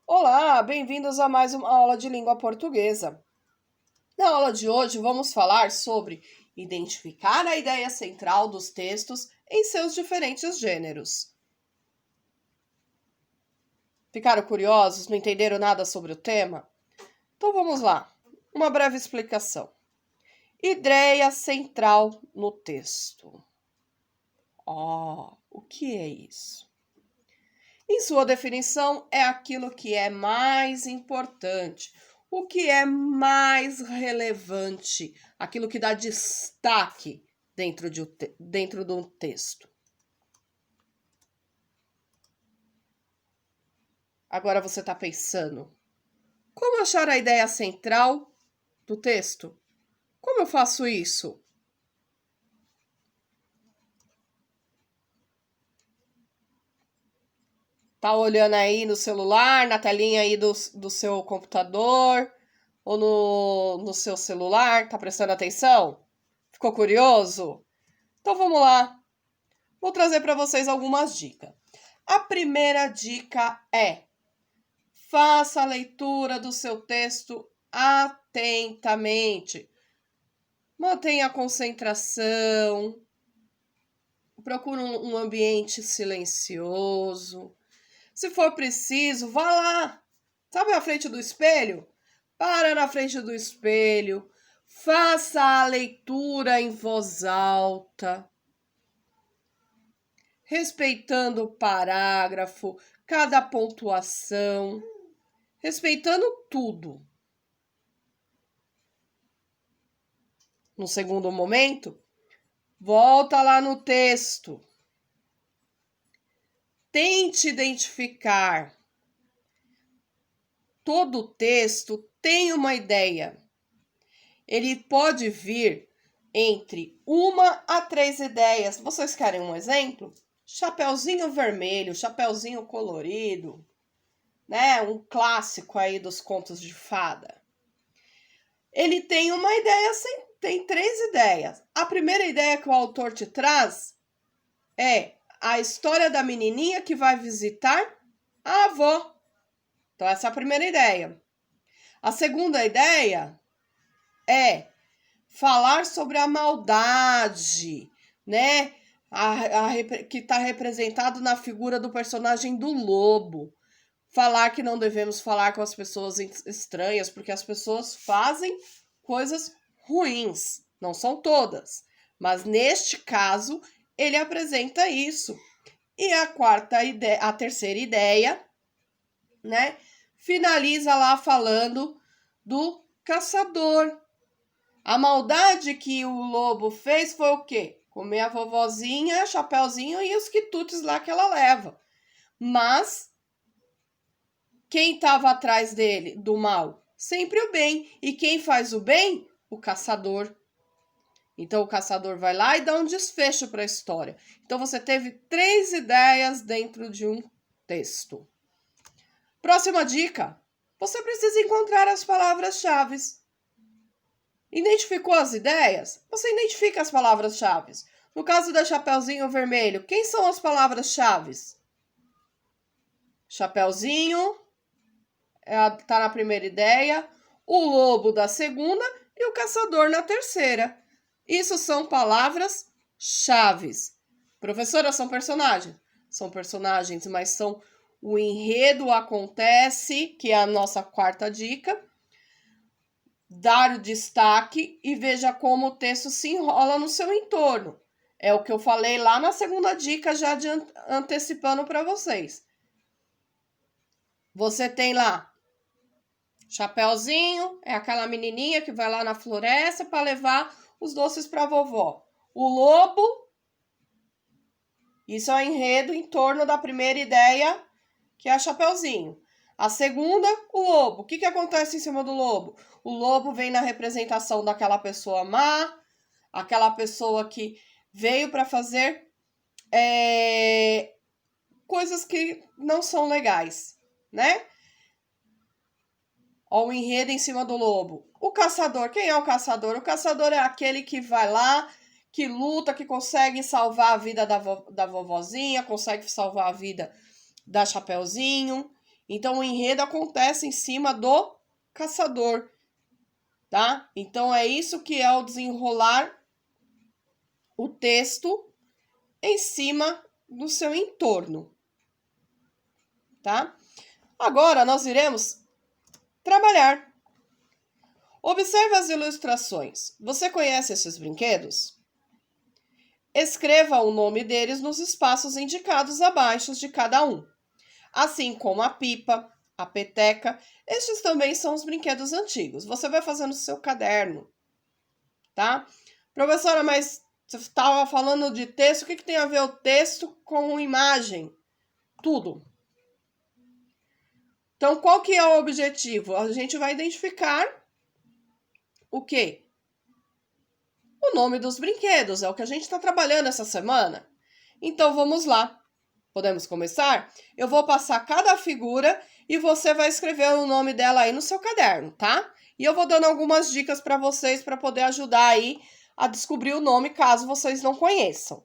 Olá, bem-vindos a mais uma aula de língua portuguesa. Na aula de hoje vamos falar sobre identificar a ideia central dos textos em seus diferentes gêneros. Ficaram curiosos? Não entenderam nada sobre o tema? Então vamos lá. Uma breve explicação. Ideia central no texto. O que é isso? Em sua definição, é aquilo que é mais importante, o que é mais relevante, aquilo que dá destaque dentro de um texto. Agora você está pensando, como achar a ideia central do texto? Como eu faço isso? Tá olhando aí no celular, na telinha aí do seu computador ou no seu celular? Tá prestando atenção? Ficou curioso? Então vamos lá. Vou trazer para vocês algumas dicas. A primeira dica é: faça a leitura do seu texto atentamente. Mantenha a concentração. Procure um ambiente silencioso. Se for preciso, vá lá. Sabe na frente do espelho? Para na frente do espelho. Faça a leitura em voz alta, respeitando o parágrafo, cada pontuação, respeitando tudo. No segundo momento, volta lá no texto. Tente identificar. Todo texto tem uma ideia. Ele pode vir entre 1 a 3 ideias. Vocês querem um exemplo? Chapeuzinho vermelho, chapeuzinho colorido, né? Um clássico aí dos contos de fada. Ele tem uma ideia, tem 3 ideias. A primeira ideia que o autor te traz é a história da menininha que vai visitar a avó. Então, essa é a primeira ideia. A segunda ideia é falar sobre a maldade, né? Que está representado na figura do personagem do lobo. Falar que não devemos falar com as pessoas estranhas, porque as pessoas fazem coisas ruins. Não são todas, mas neste caso ele apresenta isso. E a terceira ideia, né? Finaliza lá falando do caçador. A maldade que o lobo fez foi o quê? Comer a vovozinha, chapeuzinho e os quitutes lá que ela leva. Mas quem estava atrás dele, do mal? Sempre o bem. E quem faz o bem? O caçador. Então o caçador vai lá e dá um desfecho para a história. Então você teve 3 ideias dentro de um texto. Próxima dica. Você precisa encontrar as palavras-chave. Identificou as ideias? Você identifica as palavras-chave. No caso da Chapeuzinho Vermelho, quem são as palavras-chave? Chapeuzinho está na primeira ideia, o lobo da segunda e o caçador na terceira. Isso são palavras-chave. Professora, são personagens? São personagens, mas são o enredo acontece, que é a nossa quarta dica. Dar o destaque e veja como o texto se enrola no seu entorno. É o que eu falei lá na segunda dica, já antecipando para vocês. Você tem lá Chapeuzinho, é aquela menininha que vai lá na floresta para levar os doces para a vovó. O lobo, isso é o enredo em torno da primeira ideia, que é a Chapeuzinho. A segunda, o lobo. O que acontece em cima do lobo? O lobo vem na representação daquela pessoa má, aquela pessoa que veio para fazer coisas que não são legais, né? Ó, o enredo em cima do lobo. O caçador, quem é o caçador? O caçador é aquele que vai lá, que luta, que consegue salvar a vida da vovozinha, consegue salvar a vida da Chapeuzinho. Então, o enredo acontece em cima do caçador, tá? Então, é isso que é o desenrolar o texto em cima do seu entorno, tá? Agora, nós iremos trabalhar. Observe as ilustrações. Você conhece esses brinquedos? Escreva o nome deles nos espaços indicados abaixo de cada um. Assim como a pipa, a peteca, estes também são os brinquedos antigos. Você vai fazer no seu caderno, tá? Professora, mas você estava falando de texto, o que tem a ver o texto com imagem? Tudo. Então, qual que é o objetivo? A gente vai identificar o quê? O nome dos brinquedos, é o que a gente está trabalhando essa semana. Então, vamos lá. Podemos começar? Eu vou passar cada figura e você vai escrever o nome dela aí no seu caderno, tá? E eu vou dando algumas dicas para vocês para poder ajudar aí a descobrir o nome caso vocês não conheçam.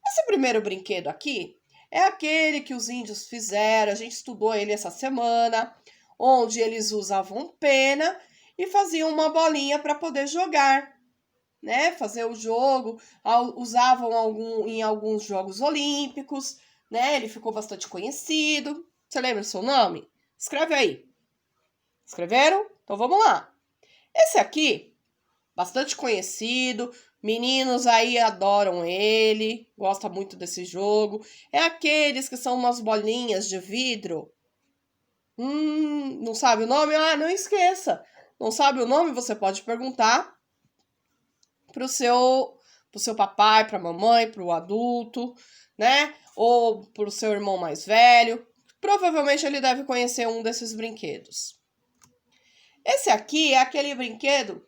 Esse primeiro brinquedo aqui é aquele que os índios fizeram, a gente estudou ele essa semana, onde eles usavam pena e faziam uma bolinha para poder jogar, né? Fazer o jogo, usavam em alguns Jogos Olímpicos, né? Ele ficou bastante conhecido. Você lembra o seu nome? Escreve aí. Escreveram? Então vamos lá. Esse aqui, bastante conhecido, meninos aí adoram ele, gostam muito desse jogo. É aqueles que são umas bolinhas de vidro. Não sabe o nome? Ah, não esqueça. Não sabe o nome? Você pode perguntar pro seu papai, pra mamãe, pro adulto, né? Ou pro seu irmão mais velho. Provavelmente ele deve conhecer um desses brinquedos. Esse aqui é aquele brinquedo.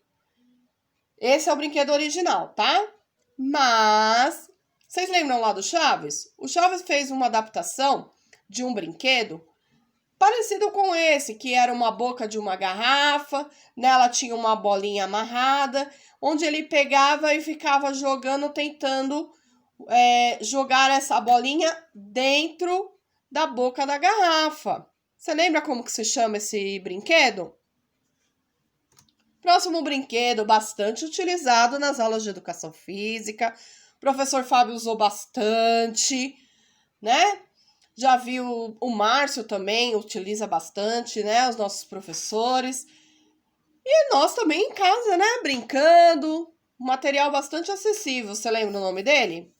Esse é o brinquedo original, tá? Mas vocês lembram lá do Chaves? O Chaves fez uma adaptação de um brinquedo parecido com esse, que era uma boca de uma garrafa, nela tinha uma bolinha amarrada, onde ele pegava e ficava jogando, tentando jogar essa bolinha dentro da boca da garrafa. Você lembra como que se chama esse brinquedo? Próximo brinquedo, bastante utilizado nas aulas de educação física. O professor Fábio usou bastante, né? Já viu o Márcio também, utiliza bastante, né? Os nossos professores. E nós também em casa, né? Brincando. Um material bastante acessível. Você lembra o nome dele?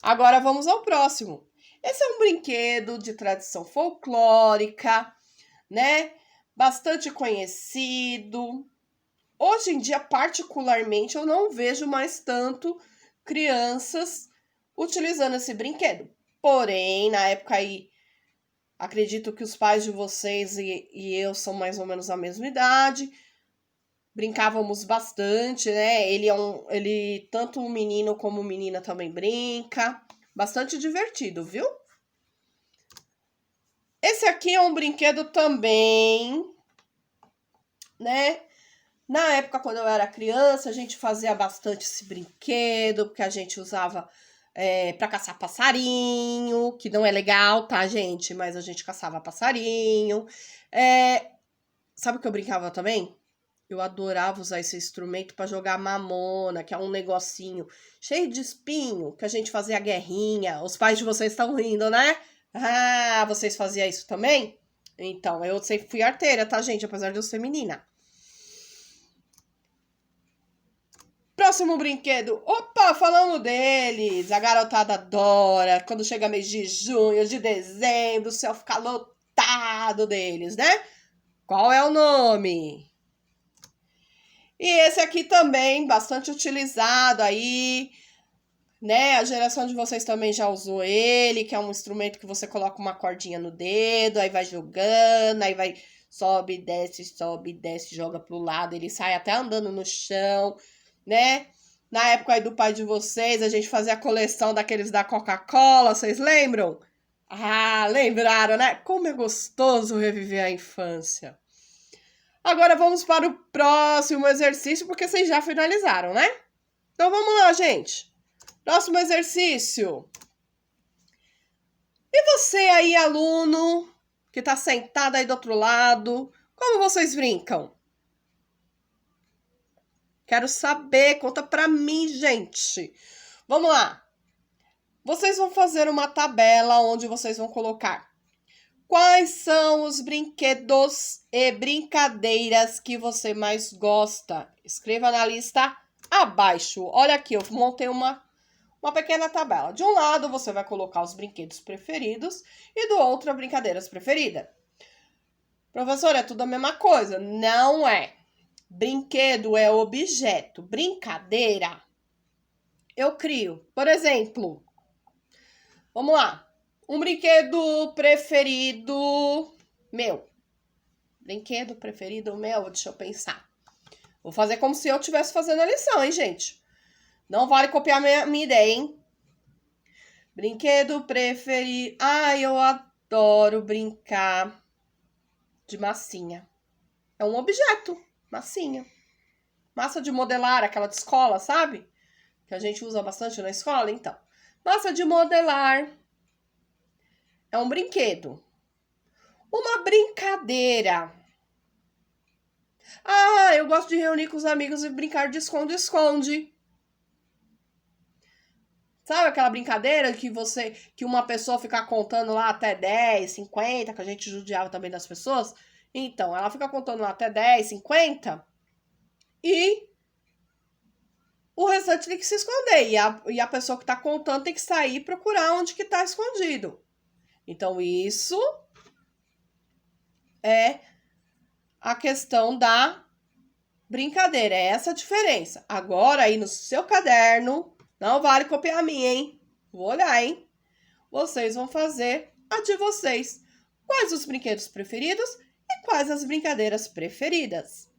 Agora vamos ao próximo. Esse é um brinquedo de tradição folclórica, né? Bastante conhecido. Hoje em dia, particularmente, eu não vejo mais tanto crianças utilizando esse brinquedo. Porém, na época aí, acredito que os pais de vocês e eu são mais ou menos a mesma idade. Brincávamos bastante, né? Ele tanto o menino como menina também brinca. Bastante divertido, viu? Esse aqui é um brinquedo também, né? Na época, quando eu era criança, a gente fazia bastante esse brinquedo, porque a gente usava para caçar passarinho, que não é legal, tá, gente? Mas a gente caçava passarinho. Sabe o que eu brincava também? Eu adorava usar esse instrumento para jogar mamona, que é um negocinho cheio de espinho, que a gente fazia guerrinha. Os pais de vocês estão rindo, né? Ah, vocês faziam isso também? Então, eu sempre fui arteira, tá, gente? Apesar de eu ser menina. Próximo brinquedo. Opa, falando deles. A garotada adora. Quando chega mês de junho, de dezembro, o céu fica lotado deles, né? Qual é o nome? E esse aqui também, bastante utilizado aí, né? A geração de vocês também já usou ele, que é um instrumento que você coloca uma cordinha no dedo, aí vai jogando, aí vai sobe, desce, joga pro lado, ele sai até andando no chão, né? Na época aí do pai de vocês, a gente fazia a coleção daqueles da Coca-Cola, vocês lembram? Ah, lembraram, né? Como é gostoso reviver a infância. Agora vamos para o próximo exercício, porque vocês já finalizaram, né? Então vamos lá, gente. Próximo exercício. E você aí, aluno, que tá sentado aí do outro lado, como vocês brincam? Quero saber, conta pra mim, gente. Vamos lá. Vocês vão fazer uma tabela onde vocês vão colocar quais são os brinquedos e brincadeiras que você mais gosta. Escreva na lista abaixo. Olha aqui, eu montei uma pequena tabela. De um lado, você vai colocar os brinquedos preferidos e do outro, as brincadeiras preferidas. Professor, é tudo a mesma coisa? Não é. Brinquedo é objeto. Brincadeira, eu crio. Por exemplo, vamos lá. Um brinquedo preferido meu. Brinquedo preferido meu, deixa eu pensar. Vou fazer como se eu estivesse fazendo a lição, hein, gente? Não vale copiar minha ideia, hein? Brinquedo preferido. Ai, eu adoro brincar de massinha. É um objeto, massinha. Massa de modelar, aquela de escola, sabe? Que a gente usa bastante na escola, então. Massa de modelar é um brinquedo. Uma brincadeira. Ah, eu gosto de reunir com os amigos e brincar de esconde-esconde. Sabe aquela brincadeira que uma pessoa fica contando lá até 10, 50, que a gente judiava também das pessoas? Então, ela fica contando lá até 10, 50 e o restante tem que se esconder. E a pessoa que está contando tem que sair e procurar onde que está escondido. Então, isso é a questão da brincadeira. É essa a diferença. Agora, aí no seu caderno, não vale copiar a minha, hein? Vou olhar, hein? Vocês vão fazer a de vocês. Quais os brinquedos preferidos e quais as brincadeiras preferidas?